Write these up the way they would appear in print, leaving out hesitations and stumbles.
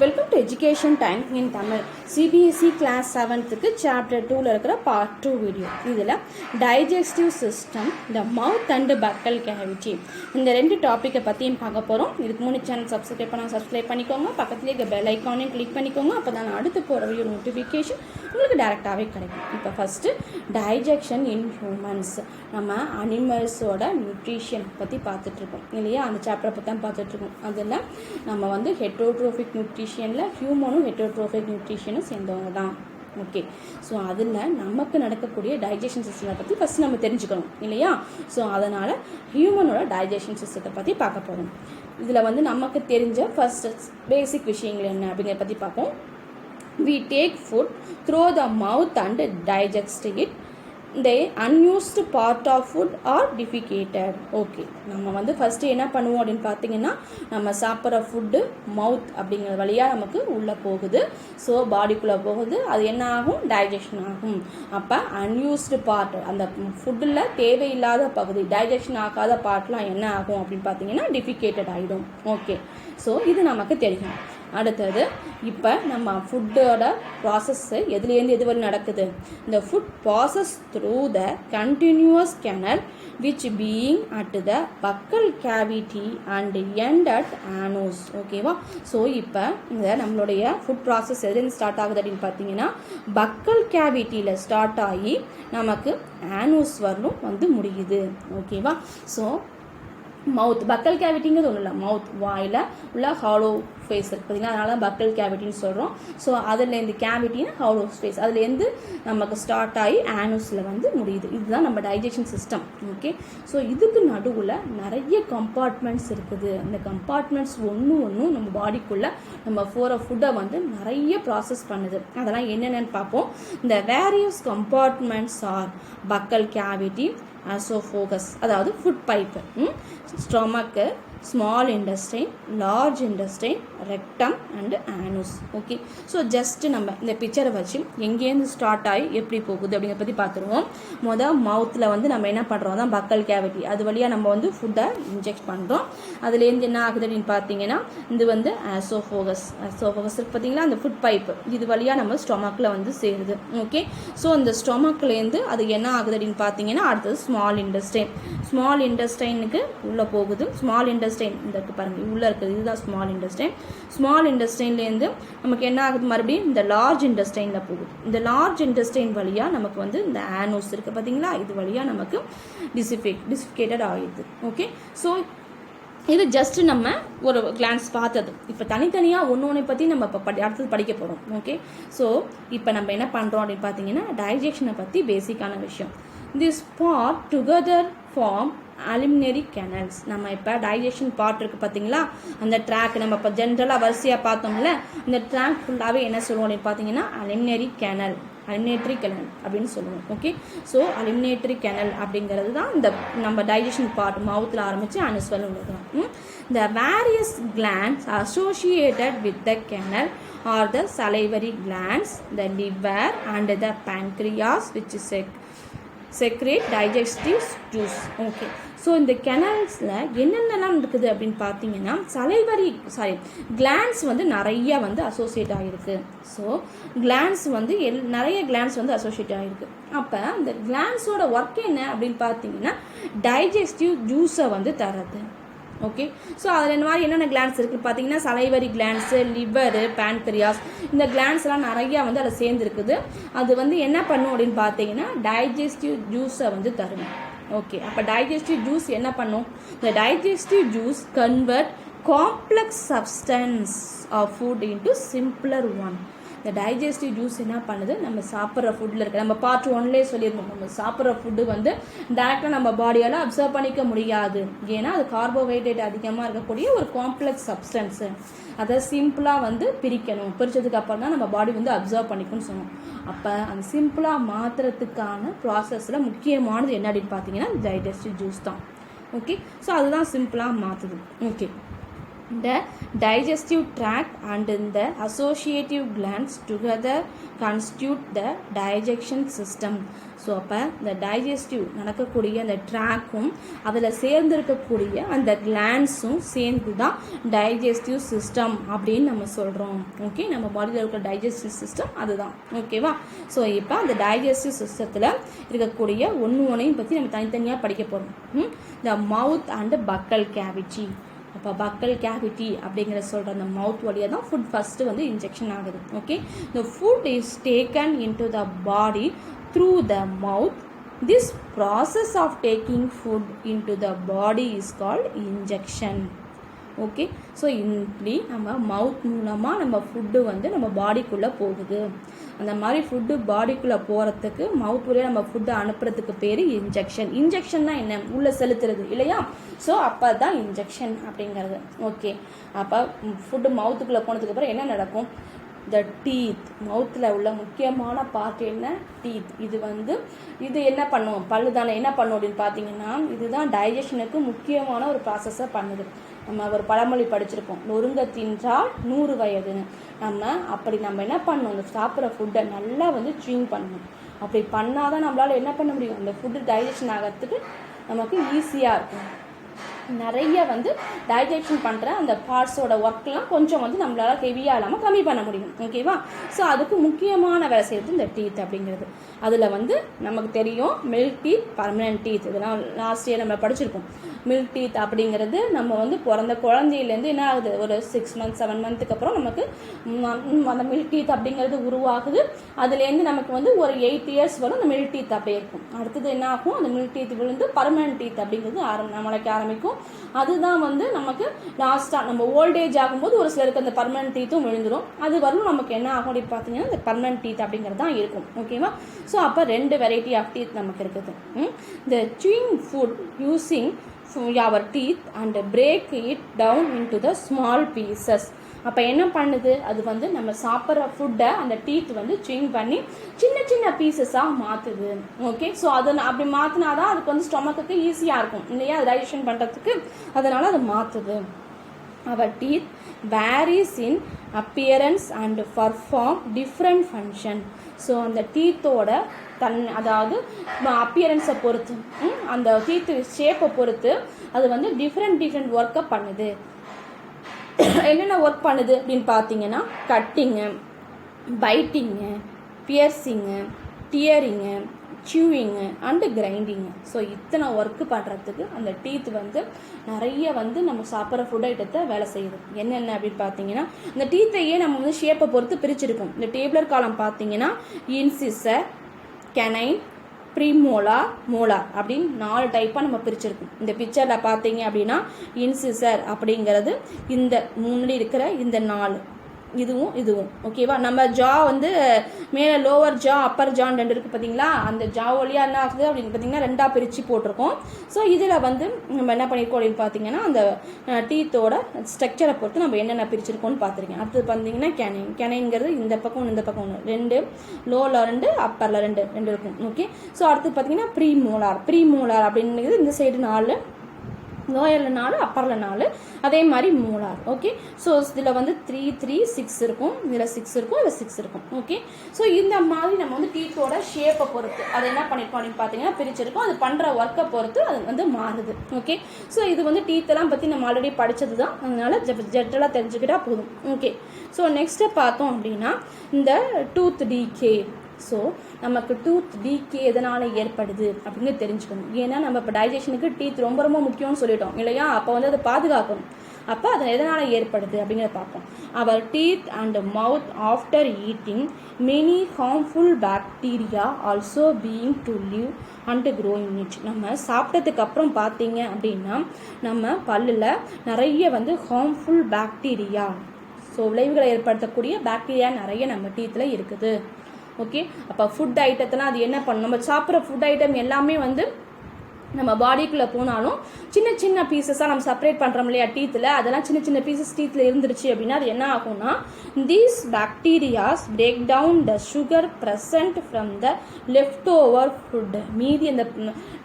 Welcome to education time in Tamil. CBSE class 7க்கு chapter 2ல் இருக்கிற பார்ட் 2 வீடியோ. இதில் டைஜஸ்டிவ் சிஸ்டம், இந்த மவுத் அண்டு பக்கல் கேவிட்டி, இந்த ரெண்டு டாப்பிக்கை பற்றியும் பார்க்க போகிறோம். இதுக்கு முன்னாடி சேனல் சப்ஸ்கிரைப் பண்ணிக்கோங்க. பக்கத்துலேயே இருக்க பெல் ஐக்கானையும் கிளிக் பண்ணிக்கோங்க. அப்போ தான் அடுத்து போகிற வீடியோ நோட்டிஃபிகேஷன் உங்களுக்கு டேரெக்டாகவே கிடைக்கும். இப்போ ஃபஸ்ட்டு டைஜெக்ஷன் இன் ஹியூமன்ஸ், நம்ம அனிமல்ஸோட நியூட்ரிஷன் பற்றி பார்த்துட்ருக்கோம் இல்லையா? அந்த சாப்டரை பற்றி தான் பார்த்துட்ருக்கோம். அதில் நம்ம ஹெட்ரோட்ரோஃபிக் நியூட்ரிஷனில் ஹியூமனும் ஹெட்ரோட்ரோஃபிக் நியூட்ரிஷனும் சேர்ந்தவங்க தான். ஓகே, ஸோ அதில் நமக்கு நடக்கக்கூடிய டைஜஷன் சிஸ்டத்தை பற்றி ஃபஸ்ட்டு நம்ம தெரிஞ்சுக்கணும் இல்லையா? ஸோ அதனால் ஹியூமனோட டைஜஷன் சிஸ்டத்தை பற்றி பார்க்க போகிறோம். இதில் நமக்கு தெரிஞ்ச ஃபஸ்ட் பேசிக் விஷயங்கள் என்ன அப்படிங்கிறத பற்றி பார்ப்போம். We take food through the mouth and digest it. The unused part of food are defecated. Okay, நம்ம ஃபஸ்ட்டு என்ன பண்ணுவோம் அப்படின்னு பார்த்தீங்கன்னா, நம்ம சாப்பிட்ற ஃபுட்டு மவுத் அப்படிங்கிற வழியாக நமக்கு உள்ளே போகுது. ஸோ பாடிக்குள்ளே போகுது. அது என்ன ஆகும்? டைஜஷன் ஆகும். அப்போ அன்யூஸ்டு பார்ட், அந்த ஃபுட்டில் தேவையில்லாத பகுதி, டைஜஷன் ஆகாத பார்ட்லாம் என்ன ஆகும் அப்படின்னு பார்த்தீங்கன்னா டிஃபிகேட்டட் ஆகிடும். ஓகே, ஸோ இது நமக்கு தெரியும். அடுத்தது, இப்போ நம்ம ஃபுட்டோட ப்ராசஸ்ஸு எதுலேருந்து எது வரை நடக்குது? இந்த food process through the continuous canal which being at the buccal cavity and end at anus. ஓகேவா? ஸோ இப்போ இந்த நம்மளுடைய ஃபுட் ப்ராசஸ் எதுலேருந்து ஸ்டார்ட் ஆகுது அப்படின்னு பார்த்தீங்கன்னா, பக்கல் கேவிட்டியில் ஸ்டார்ட் ஆகி நமக்கு ஆனோஸ் வரலும் முடியுது. ஓகேவா? ஸோ மவுத், பக்கல் கேவிட்டிங்கிறது ஒன்றும் இல்லை, மவுத் வாயில் உள்ள ஹாலோ ஃபேஸ் இருக்குது பார்த்தீங்கன்னா, அதனால தான் பக்கல் கேவிட்டின்னு சொல்கிறோம். ஸோ அதுலேருந்து கேவிட்டின்னு ஹாலோ ஃபேஸ், அதுலேருந்து நமக்கு ஸ்டார்ட் ஆகி ஆனஸில் முடியுது. இதுதான் நம்ம டைஜஷன் சிஸ்டம். ஓகே, ஸோ இதுக்கு நடுவில் நிறைய கம்பார்ட்மெண்ட்ஸ் இருக்குது. அந்த கம்பார்ட்மெண்ட்ஸ் ஒன்று நம்ம பாடிக்குள்ளே நம்ம போகிற ஃபுட்டை நிறைய ப்ராசஸ் பண்ணுது. அதெல்லாம் என்னென்னு பார்ப்போம். இந்த various compartments are buccal cavity, oesophagus அதாவது food pipe, stomach, small intestine, large intestine, rectum and anus. Okay, so just நம்ம இந்த பிக்சரை வச்சு எங்கேருந்து ஸ்டார்ட் ஆகி எப்படி போகுது அப்படிங்கிற பற்றி பார்த்துருவோம். மவுத்தில் நம்ம என்ன பண்ணுறோம் தான் பக்கல் கேவிட்டி, அது வழியாக நம்ம ஃபுட்டை இன்ஜெக்ட் பண்ணுறோம். அதுலேருந்து என்ன ஆகுது அப்படின்னு பார்த்தீங்கன்னா, இது அசோஃபோகஸ் இருக்குது பார்த்தீங்களா, அந்த ஃபுட் பைப்பு, இது வழியாக நம்ம ஸ்டொமக்கில் சேருது. ஓகே, ஸோ இந்த ஸ்டொமக்லேருந்து அது என்ன ஆகுது அப்படின்னு பார்த்தீங்கன்னா, அடுத்தது ஸ்மால் இன்டெஸ்டைனுக்கு உள்ளே போகுது. ஸ்மால் இன்டெஸ்டைன் இந்த பாருங்கள் உள்ளே இருக்குது, இதுதான் ஸ்மால் இன்டெஸ்டைன்லேருந்து நமக்கு என்ன ஆகுது, மறுபடியும் இந்த லார்ஜ் இன்டெஸ்டைனில் போகுது. இந்த லார்ஜ் இன்டெஸ்டைன் வழியாக நமக்கு இந்த ஆனோஸ் இருக்குது பார்த்தீங்களா, இது வழியாக நமக்கு டிசிஃபிகேட்டட் ஆகிடுது. ஓகே, ஸோ இது ஜஸ்ட்டு நம்ம ஒரு கிளான்ஸ் பார்த்தது. இப்போ தனித்தனியாக ஒன்று பற்றி நம்ம இப்போ அடுத்தது படிக்க போகிறோம். ஓகே, ஸோ இப்போ நம்ம என்ன பண்ணுறோம் அப்படின்னு பார்த்தீங்கன்னா, டைஜஷனை பற்றி பேசிக்கான விஷயம். This part together form alimentary canals. நம்ம இப்போ டைஜஷன் பார்ட் இருக்குது பார்த்தீங்களா, அந்த ட்ராக் நம்ம இப்போ ஜென்ரலாக வரிசையாக பார்த்தோம்ல, இந்த ட்ராக் ஃபுல்லாகவே என்ன சொல்லுவோம் அப்படின்னு பார்த்தீங்கன்னா அலிமினரி கேனல் அப்படின்னு சொல்லுவோம். ஓகே, ஸோ அலிமினேட்டரி கேனல் அப்படிங்கிறது தான் இந்த நம்ம டைஜஷன் பார்ட் மவுத்தில் ஆரம்பித்து அனுஸ்வல் உள்ளது. The various glands associated with the canal are the salivary glands, the liver and the pancreas which secrete digestive juice. Okay, so இந்த கெனல்ஸில் என்னென்னலாம் இருக்குது அப்படின்னு பார்த்தீங்கன்னா, கிளான்ஸ் நிறையா அசோசியேட் ஆகிருக்கு. ஸோ கிளான்ஸ் நிறைய கிளான்ஸ் அசோசியேட் ஆகிருக்கு. அப்போ இந்த கிளான்ஸோட ஒர்க் என்ன அப்படின்னு பார்த்தீங்கன்னா, டைஜஸ்டிவ் ஜூஸை தரது. ஓகே, ஸோ அதில் இந்த மாதிரி என்னென்ன கிளான்ஸ் இருக்குது பார்த்தீங்கன்னா, சலைவரி கிளான்ஸு, லிவரு, பேன்க்ரியாஸ், இந்த கிளான்ஸ்லாம் நிறையா அதில் சேர்ந்துருக்குது. அது என்ன பண்ணும் அப்படின்னு பார்த்தீங்கன்னா, டைஜஸ்டிவ் ஜூஸை தரும். ஓகே, அப்போ டைஜஸ்டிவ் ஜூஸ் என்ன பண்ணும்? இந்த digestive juice convert complex substance of food into simpler one. இந்த டைஜஸ்டிவ் ஜூஸ் என்ன பண்ணுது, நம்ம சாப்பிட்ற ஃபுட்டில் இருக்க, நம்ம பார்ட் 1லேயே சொல்லியிருந்தோம், நம்ம சாப்பிட்ற ஃபுட்டு டேரெக்டாக நம்ம பாடியால் அப்சர்வ் பண்ணிக்க முடியாது. ஏன்னா அது கார்போஹைட்ரேட் அதிகமாக இருக்கக்கூடிய ஒரு காம்ப்ளெக்ஸ் சப்ஸ்டன்ஸு. அதை சிம்பிளாக பிரிக்கணும். பிரித்ததுக்கு அப்புறம் தான் நம்ம பாடி அப்சர்வ் பண்ணிக்கணும்னு சொன்னோம். அப்போ அந்த சிம்பிளாக மாற்றுறதுக்கான ப்ராசஸில் முக்கியமானது என்ன அப்படின்னு பார்த்தீங்கன்னா டைஜஸ்டிவ் ஜூஸ் தான். ஓகே, ஸோ அதுதான் சிம்பிளாக மாற்றுது. Okay, The digestive tract and the associative glands together constitute the digestion system. So அப்போ இந்த டைஜஸ்டிவ் நடக்கக்கூடிய அந்த ட்ராக்கும் அதில் சேர்ந்துருக்கக்கூடிய அந்த கிளான்ஸும் சேர்ந்து தான் டைஜஸ்டிவ் சிஸ்டம் அப்படின்னு நம்ம சொல்கிறோம். ஓகே, நம்ம பாடியில் இருக்கிற டைஜஸ்டிவ் சிஸ்டம் அதுதான். ஓகேவா? ஸோ இப்போ அந்த டைஜஸ்டிவ் சிஸ்டத்தில் இருக்கக்கூடிய ஒன்றையும் பற்றி நம்ம தனித்தனியாக படிக்க போகிறோம். த மவுத் அண்ட் பக்கல் கேவிட்டி. அப்போ பக்கல் கேவிட்டி அப்படிங்கிற சொல்கிற அந்த மவுத் வழியாக தான் ஃபுட் ஃபஸ்ட்டு வந்து இன்ஜெக்ஷன் ஆகுது. Okay, the food is taken into the body through the mouth. This process of taking food into the body is called injection. Okay, so இப்படி நம்ம மவுத் மூலமாக நம்ம ஃபுட்டு வந்து நம்ம பாடிக்குள்ளே போகுது. அந்த மாதிரி ஃபுட்டு பாடிக்குள்ளே போகிறதுக்கு மவுத் வழியாக நம்ம ஃபுட்டை அனுப்புறதுக்கு பேர் இன்ஜெக்ஷன். இன்ஜெக்ஷன்னா என்ன? உள்ளே செலுத்துறது இல்லையா? ஸோ அப்போ தான் இன்ஜெக்ஷன் அப்படிங்கிறது. ஓகே, அப்போ ஃபுட்டு மவுத்துக்குள்ளே போனதுக்கப்புறம் என்ன நடக்கும்? த டீத், மவுத்தில் உள்ள முக்கியமான பார்ட் என்ன? டீத். இது என்ன பண்ணும்? பல்லு தானே. என்ன பண்ணும் அப்படின்னு பார்த்தீங்கன்னா, இதுதான் டைஜஷனுக்கு முக்கியமான ஒரு ப்ராசஸை பண்ணுது. நம்ம ஒரு பழமொழி படிச்சிருப்போம், நொறுங்க தின்றால் 100 வயதுன்னு. நம்ம என்ன பண்ணணும்? அந்த சாப்பிட்ற ஃபுட்டை நல்லா வந்து ச்சிங் பண்ணணும். அப்படி பண்ணால் தான் நம்மளால் என்ன பண்ண முடியும்? அந்த ஃபுட்டு டைஜஷன் ஆகிறதுக்கு நமக்கு ஈஸியாக இருக்கும். நிறைய வந்து டைஜஷன் பண்ணுற அந்த பார்ட்ஸோட ஒர்க்லாம் கொஞ்சம் வந்து நம்மளால் ஹெவியாக இல்லாமல் கம்மி பண்ண முடியும். ஓகேவா? ஸோ அதுக்கு முக்கியமான வேலை செய்கிறது இந்த டீத் அப்படிங்கிறது. அதில் வந்து நமக்கு தெரியும் மில்க் டீத், பர்மனன்ட் டீத். இதெல்லாம் லாஸ்ட் இயர் நம்ம படிச்சிருக்கோம். மில்க் டீத் அப்படிங்கிறது நம்ம வந்து பிறந்த குழந்தையிலேருந்து என்ன ஆகுது? ஒரு 6 months 7 months அப்புறம் நமக்கு அந்த மில்க் டீத் அப்படிங்கிறது உருவாகுது. அதுலேருந்து நமக்கு வந்து ஒரு 8 years வரும் அந்த மில்க் டீத் அப்படியே இருக்கும். அடுத்தது என்ன ஆகும்? அந்த மில்க் டீத் விழுந்து பர்மனன்ட் டீத் அப்படிங்கிறது நம்மளுக்கு ஆரம்பிக்கும். அதுதான் வந்து நமக்கு லாஸ்ட்டாக நம்ம ஓல்டேஜ் ஆகும்போது ஒரு சிலருக்கு அந்த பர்மனன்ட் டீத்தும் விழுந்துடும். அது வரணும் நமக்கு என்ன ஆகும் அப்படின்னு பார்த்தீங்கன்னா இந்த பர்மனன்ட் டீத் அப்படிங்கிறது தான் இருக்கும். ஓகேவா? ஸோ அப்போ 2 வெரைட்டி ஆஃப் டீத் நமக்கு இருக்குது. இந்த chewing food using our teeth and break it down into the small pieces. அப்போ என்ன பண்ணுது? அது வந்து நம்ம சாப்பிட்ற ஃபுட்டை அந்த டீத் வந்து ச்சிங் பண்ணி சின்ன சின்ன பீசஸாக மாற்றுது. ஓகே, ஸோ அது அப்படி மாற்றினா தான் அதுக்கு வந்து ஸ்டொமக்குக்கு ஈஸியாக இருக்கும் இல்லையா? டைஜஷன் பண்ணுறதுக்கு. அதனால் அது மாற்றுது. our teeth varies in appearance and perform different function. So அந்த டீத்தோட அதாவது அப்பியரன்ஸை பொறுத்து, அந்த டீத்து ஷேப்பை பொறுத்து அது வந்து டிஃப்ரெண்ட் ஒர்க்கை பண்ணுது. என்னென்ன ஒர்க் பண்ணுது அப்படின்னு பார்த்தீங்கன்னா, கட்டிங்கு, பைட்டிங்கு, பியர்சிங்கு, டியரிங்கு, சியூவிங்கு அண்டு கிரைண்டிங்கு. ஸோ இத்தனை ஒர்க்கு பண்ணுறதுக்கு அந்த டீத் வந்து நிறைய வந்து நம்ம சாப்பிட்ற ஃபுட் ஐட்டத்தை வேலை செய்யுது. என்னென்ன அப்படின்னு பார்த்தீங்கன்னா, இந்த டீத்தையே நம்ம வந்து ஷேப்பை பொறுத்து பிரிச்சிருக்கோம். இந்த டேபிளர் காலம் பார்த்தீங்கன்னா இன்சிசர், கெனைன், ப்ரீமோலார், மோலார் அப்படின்னு 4 டைப்பாக நம்ம பிரிச்சிருக்கோம். இந்த பிக்சரில் பார்த்தீங்க அப்படின்னா இன்சிசர் அப்படிங்கிறது இந்த முன்னாடி இருக்கிற இந்த 4, இதுவும் ஓகேவா? நம்ம ஜா வந்து மேலே லோவர் ஜா அப்பர் ஜான் 2 இருக்குது பார்த்தீங்களா? அந்த ஜா வழியாக என்ன ஆகுது அப்படின்னு பார்த்தீங்கன்னா 2ஆக பிரித்து போட்டிருக்கோம். ஸோ இதில் வந்து நம்ம என்ன பண்ணியிருக்கோம் அப்படின்னு பார்த்தீங்கன்னா, அந்த டீத்தோட ஸ்ட்ரக்சரை பொறுத்து நம்ம என்னென்ன பிரிச்சிருக்கோம்னு பார்த்துருக்கேன். அடுத்தது பார்த்தீங்கன்னா கெனைங்கிறது இந்த பக்கம் இந்த பக்கம் 2, லோவில் 2, அப்பரில் 2 இருக்கும். ஓகே, ஸோ அடுத்து பார்த்தீங்கன்னா ப்ரீமோலார் அப்படிங்கிறது இந்த சைடு 4, லோயரில் 4, அப்பரில் 4, அதே மாதிரி மோலார். ஓகே, ஸோ இதில் வந்து 3, 3, 6 இருக்கும், இதில் 6 இருக்கும், இதில் 6 இருக்கும். ஓகே, ஸோ இந்த மாதிரி நம்ம வந்து டீத்தோட ஷேப்பை பொறுத்து அதை என்ன பண்ணியிருக்கோம் அப்படின்னு பார்த்தீங்கன்னா பிரிச்சிருக்கோம். அது பண்ணுற ஒர்க்கை பொறுத்து அது வந்து மாறுது. ஓகே, ஸோ இது வந்து டீத்தெல்லாம் பற்றி நம்ம ஆல்ரெடி படித்தது தான், அதனால ஜென்ரலாக தெரிஞ்சுக்கிட்டா போதும். ஓகே, ஸோ நெக்ஸ்ட்டு பார்த்தோம் அப்படின்னா இந்த டூத் டீகே. ஸோ நமக்கு டூத் டீகே எதனால் ஏற்படுது அப்படின்னு தெரிஞ்சுக்கணும். ஏன்னா நம்ம இப்போ டைஜஷனுக்கு டீத் ரொம்ப முக்கியம்னு சொல்லிட்டோம் இல்லையா? அப்போ வந்து அதை பாதுகாக்கணும். அப்போ அது எதனால் ஏற்படுது அப்படிங்கிறத பார்ப்போம். Our teeth and mouth after eating many harmful bacteria also being to live and grow in it. நம்ம சாப்பிட்டதுக்கு அப்புறம் பார்த்தீங்க அப்படின்னா நம்ம பல்லில் நிறைய வந்து ஹார்ம்ஃபுல் பாக்டீரியா, ஸோ விளைவுகளை ஏற்படுத்தக்கூடிய பாக்டீரியா நிறைய நம்ம டீத்தில் இருக்குது. ஓகே, அப்போ ஃபுட் ஐட்டத்தெல்லாம் அது என்ன பண்ணும்? நம்ம சாப்பிட்ற ஃபுட் ஐட்டம் எல்லாமே வந்து நம்ம பாடிக்குள்ளே போனாலும் சின்ன சின்ன பீசஸாக நம்ம செப்பரேட் பண்ணுறோம் இல்லையா டீத்தில், அதெல்லாம் சின்ன சின்ன பீசஸ் டீத்தில் இருந்துருச்சு அப்படின்னா அது என்ன ஆகும்னா these bacterias break down the sugar present from the leftover food. மீதி அந்த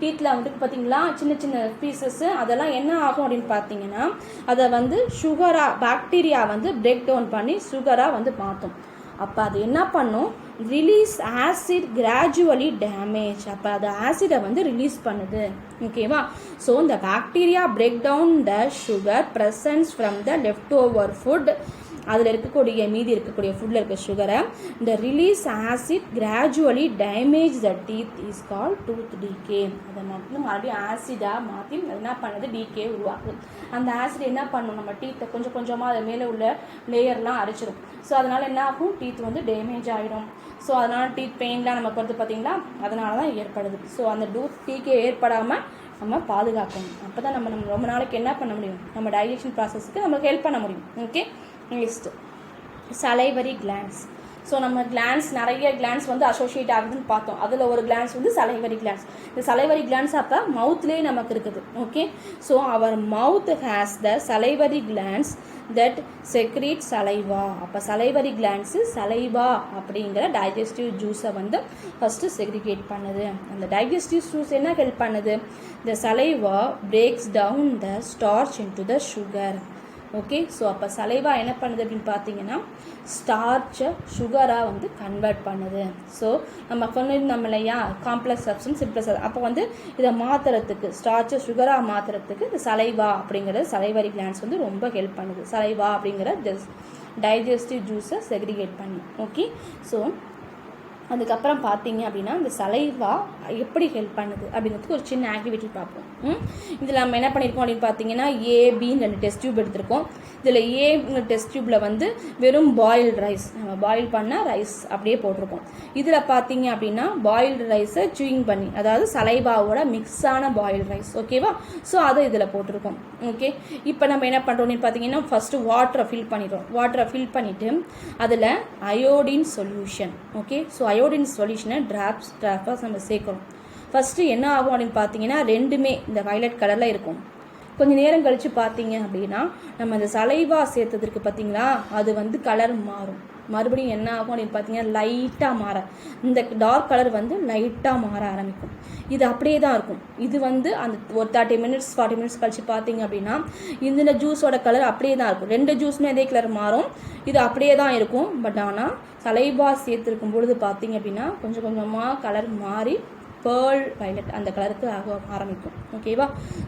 டீத்தில் வந்துட்டு பார்த்தீங்களா சின்ன சின்ன பீசஸ்ஸு அதெல்லாம் என்ன ஆகும் அப்படின்னு பார்த்தீங்கன்னா அதை வந்து சுகராக பாக்டீரியா வந்து பிரேக் டவுன் பண்ணி சுகராக வந்து மாற்றும். அப்போ அது என்ன பண்ணும், ரிலீஸ் ஆசிட் கிராஜுவலி டேமேஜ். அப்போ அது ஆசிடை வந்து ரிலீஸ் பண்ணுது. ஓகேவா? ஸோ இந்த bacteria break down the sugar presence from the leftover food, அதில் இருக்கக்கூடிய மீதி இருக்கக்கூடிய ஃபுட்டில் இருக்க சுகரை இந்த release acid gradually damage the teeth is call tooth decay. அதை மட்டும் மறுபடியும் ஆசிடாக மாற்றி என்ன பண்ணுது, டீகே உருவாக்குது. அந்த ஆசிட் என்ன பண்ணும், நம்ம டீத்தை கொஞ்சம் கொஞ்சமாக அது மேலே உள்ள லேயர்லாம் அரைச்சிடும். ஸோ அதனால் என்ன ஆகும், டீத் வந்து டேமேஜ் ஆகிடும். ஸோ அதனால் டீத் பெயின்லாம் நமக்கு வந்து பார்த்திங்களா அதனால தான் ஏற்படுது. ஸோ அந்த டீகே ஏற்படாமல் நம்ம பாதுகாக்கணும். அப்போ தான் நம்ம ரொம்ப நாளைக்கு என்ன பண்ண முடியும், நம்ம டைஜஷன் ப்ராசஸ்க்கு நமக்கு ஹெல்ப் பண்ண முடியும். Okay, next salivary glands. So நம்ம கிளான்ஸ் நிறைய கிளான்ஸ் வந்து அசோசியேட் ஆகுதுன்னு பார்த்தோம். அதில் ஒரு கிளான்ஸ் வந்து சலைவரி கிளான்ஸ். இந்த சலைவரி கிளான்ஸ் அப்போ மவுத்லேயே நமக்கு இருக்குது. Okay, so our mouth has the salivary glands that secrete saliva. அப்போ சலைவரி கிளான்ஸு சலைவா அப்படிங்கிற டைஜஸ்டிவ் ஜூஸை வந்து ஃபஸ்ட்டு செக்ரிகேட் பண்ணுது. அந்த டைஜஸ்டிவ் ஜூஸ் என்ன ஹெல்ப் பண்ணுது, the saliva breaks down the starch into the sugar. Okay, so அப்போ saliva என்ன பண்ணுது அப்படின்னு பார்த்தீங்கன்னா ஸ்டார்ச்சை சுகராக வந்து கன்வெர்ட் பண்ணுது. ஸோ நம்ம சொன்னிருந்தோம் இல்லையா காம்ப்ளெக்ஸ் சப்ஸ்டன்ஸ் சிம்பிள் சப்ஸ்டன்ஸ், அப்போ வந்து இதை மாற்றுறதுக்கு ஸ்டார்ச்சை சுகராக மாற்றுறதுக்கு இந்த சலைவா அப்படிங்கிற சலைவரி கிளான்ஸ் வந்து ரொம்ப ஹெல்ப் பண்ணுது. சலைவா அப்படிங்கிற டைஜஸ்டிவ் ஜூஸை செக்ரிகேட் பண்ணி. ஓகே, ஸோ அதுக்கப்புறம் பார்த்தீங்க அப்படின்னா இந்த சலைவா எப்படி ஹெல்ப் பண்ணுது அப்படிங்கிறதுக்கு ஒரு சின்ன ஆக்டிவிட்டி பார்ப்போம். இதில் நம்ம என்ன பண்ணியிருக்கோம் அப்படின்னு பார்த்தீங்கன்னா ஏபின்னு 2 டெஸ்ட் டியூப் எடுத்திருக்கோம். இதில் ஏங்கிற டெஸ்ட் டியூப்பில் வந்து வெறும் பாயில்டு ரைஸ், நம்ம பாயில் பண்ண ரைஸ் அப்படியே போட்டிருக்கோம். இதில் பார்த்தீங்க அப்படின்னா பாயில்டு ரைஸை சூயிங் பண்ணி, அதாவது சலைவாவோட மிக்ஸான பாயில்டு ரைஸ். ஓகேவா? ஸோ அதை இதில் போட்டிருக்கோம். ஓகே, இப்போ நம்ம என்ன பண்ணுறோம்னு பார்த்தீங்கன்னா ஃபஸ்ட்டு வாட்டரை ஃபில் பண்ணிடுறோம். வாட்டரை ஃபில் பண்ணிவிட்டு அதில் iodine solution. Okay, so iodine சொல்யூஷனை ட்ராப்ஸாக நம்ம சேர்க்குறோம். ஃபஸ்ட்டு என்ன ஆகும் அப்படின்னு பார்த்தீங்கன்னா ரெண்டுமே இந்த வயலட் கலரில் இருக்கும். கொஞ்சம் நேரம் கழித்து பார்த்தீங்க அப்படின்னா நம்ம இந்த சலைவா சேர்த்ததுக்கு பார்த்தீங்களா அது வந்து கலர் மாறும். மறுபடியும் என்ன ஆகும் அப்படின்னு பார்த்தீங்கன்னா லைட்டாக மாற, இந்த டார்க் கலர் வந்து லைட்டாக மாற ஆரம்பிக்கும். இது அப்படியே தான் இருக்கும். இது வந்து அந்த ஒரு 30 மினிட்ஸ் 40 மினிட்ஸ் கழிச்சு பார்த்தீங்க அப்படின்னா இந்த ஜூஸோட கலர் அப்படியே தான் இருக்கும். 2 ஜூஸுமே அதே கலர் மாறும், இது அப்படியே தான் இருக்கும். பட் ஆனால் சலைவா சேர்த்துருக்கும் பொழுது பார்த்தீங்க அப்படின்னா கொஞ்சம் கொஞ்சமாக கலர் மாறி பேர்ல் வயலட் அந்த கலருக்கு ஆரம்பிக்கும். ஓகேவா?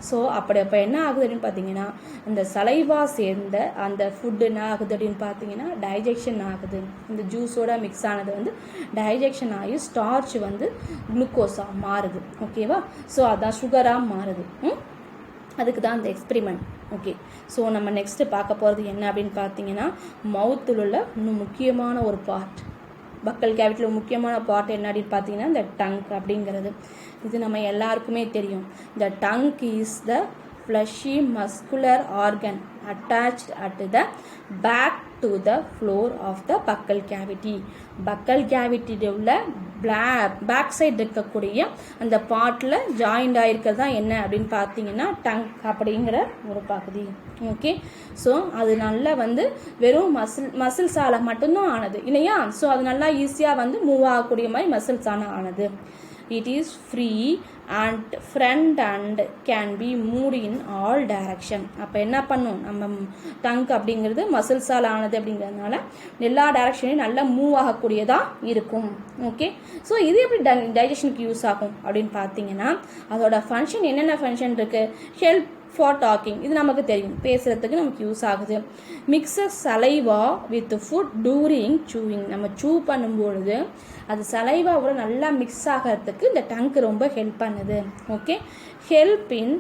ஸோ அப்போ என்ன ஆகுது அப்படின்னு பார்த்தீங்கன்னா இந்த சலைவா சேர்ந்த அந்த ஃபுட்டு என்ன ஆகுது அப்படின்னு பார்த்தீங்கன்னா டைஜெக்ஷன் ஆகுது. இந்த ஜூஸோட மிக்ஸ் ஆனது வந்து டைஜெக்ஷன் ஆகி ஸ்டார்ச் வந்து குளுக்கோஸாக மாறுது. ஓகேவா? ஸோ அதான் சுகராக மாறுது. அதுக்கு தான் அந்த எக்ஸ்பெரிமெண்ட். ஓகே, ஸோ நம்ம நெக்ஸ்ட்டு பார்க்க போகிறது என்ன அப்படின்னு பார்த்தீங்கன்னா மவுத்தில் உள்ள இன்னும் முக்கியமான ஒரு பார்ட், பக்கல் கேவிட்டியில் முக்கியமான பார்ட் என்ன அப்படின்னு பார்த்தீங்கன்னா இந்த டங்க் அப்படிங்கிறது. இது நம்ம எல்லாருக்குமே தெரியும். The tongue is the fleshy muscular organ attached at the back to the floor of the buccal cavity. buccal cavity உள்ள பேக் சைடு இருக்கக்கூடிய அந்த பார்ட்டில் ஜாயிண்ட் ஆகிருக்கிறது தான் என்ன அப்படின்னு பார்த்தீங்கன்னா டங்க் அப்படிங்கிற ஒரு பகுதி. ஓகே, ஸோ அது நல்லா வந்து வெறும் மசில்ஸால் மட்டும்தான் ஆனது இல்லையா? ஸோ அது நல்லா ஈஸியாக வந்து மூவ் ஆகக்கூடிய மாதிரி மசில்ஸான ஆனது. It is free and front and can be moved in all direction. அப்போ என்ன பண்ணும், நம்ம டங்க் அப்படிங்கிறது மசில்ஸால் ஆனது அப்படிங்கிறதுனால எல்லா டைரக்ஷனையும் நல்லா மூவ் ஆகக்கூடியதாக இருக்கும். ஓகே, ஸோ இது எப்படி டைஜஷனுக்கு யூஸ் ஆகும் அப்படின்னு பார்த்தீங்கன்னா அதோட ஃபங்க்ஷன் என்னென்ன ஃபங்க்ஷன் இருக்குது. ஹெல்ப் ஃபார் டாக்கிங், இது நமக்கு தெரியும், பேசுகிறதுக்கு நமக்கு யூஸ் ஆகுது. Mixture saliva with food during chewing, நம்ம சூ பண்ணும்பொழுது அது சலைவாவோட நல்லா மிக்ஸ் ஆகிறதுக்கு இந்த டங்க் ரொம்ப ஹெல்ப் பண்ணுது. Okay, help in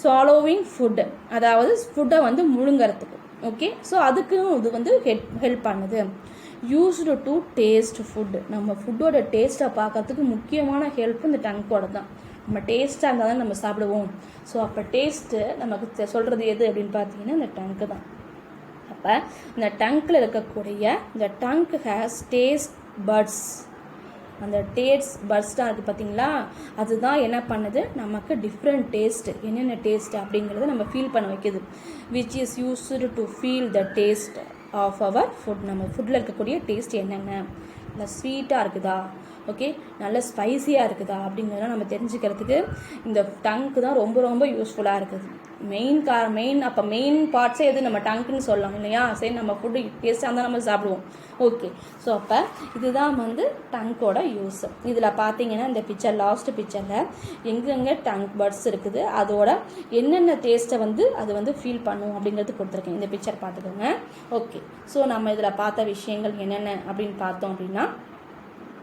swallowing food, அதாவது ஃபுட்டை வந்து முழுங்கிறதுக்கு. ஓகே, ஸோ அதுக்கும் இது வந்து ஹெல்ப் பண்ணுது. யூஸ்டு டு டேஸ்ட் ஃபுட், நம்ம ஃபுட்டோட டேஸ்ட்டை பார்க்கறதுக்கு முக்கியமான ஹெல்ப் இந்த டங்கோட தான். நம்ம டேஸ்ட்டாக இருந்தால் தான் நம்ம சாப்பிடுவோம். ஸோ அப்போ டேஸ்ட்டு நமக்கு சொல்கிறது எது அப்படின்னு பார்த்தீங்கன்னா இந்த டங்கு தான். அப்போ இந்த டங்கில் இருக்கக்கூடிய இந்த டங்க் ஹேஸ் டேஸ்ட் பட்ஸ். அந்த டேஸ்ட் பர்ஸ்டாக இருக்குது பார்த்தீங்களா, அதுதான் என்ன பண்ணுது நமக்கு டிஃப்ரெண்ட் டேஸ்ட்டு, என்னென்ன டேஸ்ட் அப்படிங்கிறத நம்ம ஃபீல் பண்ண வைக்குது. Which is used to feel the taste of our food. நம்ம ஃபுட்டில் இருக்கக்கூடிய டேஸ்ட் என்னென்ன, இல்லை ஸ்வீட்டாக இருக்குதா, ஓகே, நல்ல ஸ்பைஸியாக இருக்குதா அப்படிங்கிறதெல்லாம் நம்ம தெரிஞ்சுக்கிறதுக்கு இந்த டங்க்கு தான் ரொம்ப ரொம்ப யூஸ்ஃபுல்லாக இருக்குது. மெயின் பார்ட்ஸே எது, நம்ம டங்க்குன்னு சொல்லலாம் இல்லையா. சரி, நம்ம ஃபுட்டு டேஸ்ட்டாக இருந்தால் நம்ம சாப்பிடுவோம். ஓகே, ஸோ அப்போ இதுதான் டங்கோட யூஸ். இதில் பார்த்தீங்கன்னா இந்த பிக்சர், லாஸ்ட் பிக்சரில் எங்கெங்கே டங் பர்ட்ஸ் இருக்குது, அதோட என்னென்ன டேஸ்ட்டை அது ஃபீல் பண்ணும் அப்படிங்கிறது கொடுத்துருக்கேன். இந்த பிக்சர் பார்த்துக்கோங்க. ஓகே, ஸோ நம்ம இதில் பார்த்த விஷயங்கள் என்னென்ன அப்படின்னு பார்த்தோம் அப்படின்னா,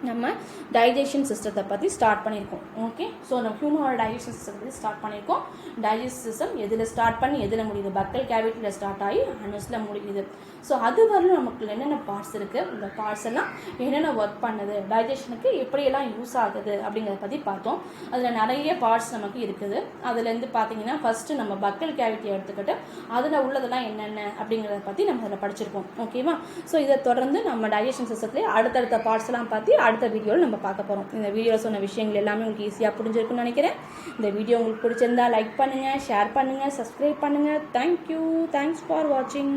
நம்ம டைஜஷன் சிஸ்டத்தை பற்றி ஸ்டார்ட் பண்ணியிருக்கோம். ஓகே, ஸோ நம்ம ஹியூமனோட டைஜஷன் சிஸ்டத்தை பற்றி ஸ்டார்ட் பண்ணியிருக்கோம். டைஜஸ்ட் சிஸ்டம் எதில் ஸ்டார்ட் பண்ணி எதில் முடியுது, பக்கல் கேவிட்டியில் ஸ்டார்ட் ஆகி அனஸில் முடியுது. ஸோ அது வரலும் நமக்கு என்னென்ன பார்ட்ஸ் இருக்குது, இந்த பார்ட்ஸ் எல்லாம் என்னென்ன ஒர்க் பண்ணுது, டைஜஷனுக்கு எப்படியெல்லாம் யூஸ் ஆகுது அப்படிங்கிறத பற்றி பார்த்தோம். அதில் நிறைய பார்ட்ஸ் நமக்கு இருக்குது. அதுலேருந்து பார்த்தீங்கன்னா ஃபஸ்ட்டு நம்ம பக்கல் கேவிட்டியை எடுத்துக்கிட்டு அதில் உள்ளதெல்லாம் என்னென்ன அப்படிங்கிறத பற்றி நம்ம அதில் படிச்சிருக்கோம். ஓகேவா. ஸோ இதை தொடர்ந்து நம்ம டைஜஷன் சிஸ்டத்துலேயே அடுத்தடுத்த பார்ட்ஸ் எல்லாம் பார்த்து அடுத்த வீடியோவில் நம்ம பார்க்க போகிறோம். இந்த வீடியோவில் சொன்ன விஷயங்கள் எல்லாமே உங்களுக்கு ஈஸியாக புரிஞ்சிருக்குன்னு நினைக்கிறேன். இந்த வீடியோ உங்களுக்கு பிடிச்சிருந்தா லைக் பண்ணுங்கள், ஷேர் பண்ணுங்கள், சப்ஸ்கிரைப் பண்ணுங்கள். தேங்க்யூ, தேங்க்ஸ் ஃபார் வாட்சிங்.